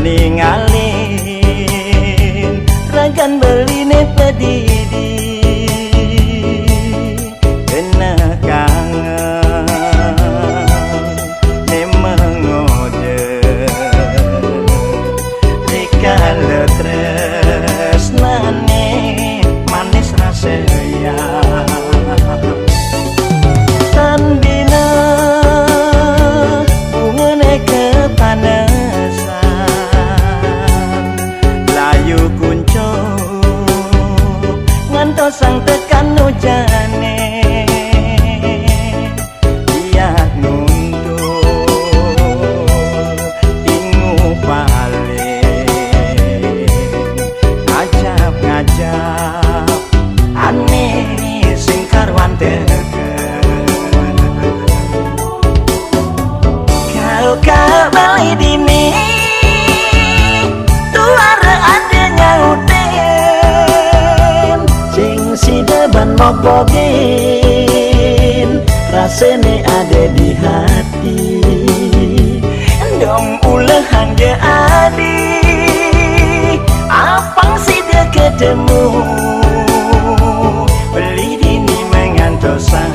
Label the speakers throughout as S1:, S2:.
S1: ningalin ragan beline pedidi kena kangen ne mengode dikala tresnane manis rasanya tan bina bungane kepanasan layu kuncup ngantos sang tekan hujane dia nunduk ingu balik ngajap aneh sing karwan kau balik dini tuara adanya uten sing si deban mokbogin rasanya ada di hati dong ulehan dia adi apang si dia ketemu beli dini mengantosan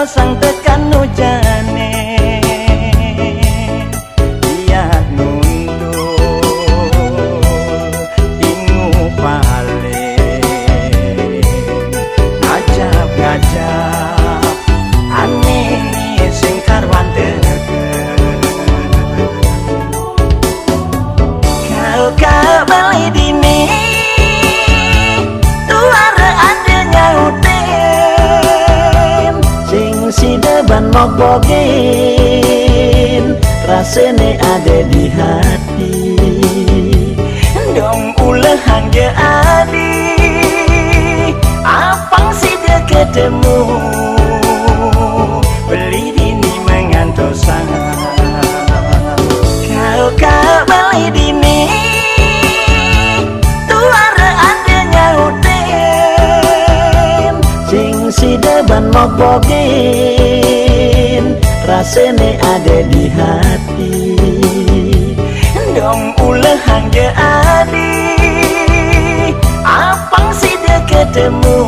S1: sang tekan hujane dia nunduk ingu balik ngajap aneh sing karwan kau balik dini tuara adanya si deban mokbogin rasanya ada di hati dong ulehan dia adi apang si dia ketemu beli dini mengantosan kau balik dini tuara adanya uten sing si deban mokbogin rasanya ada di hati dong ulehan dia adi apang si dia ketemu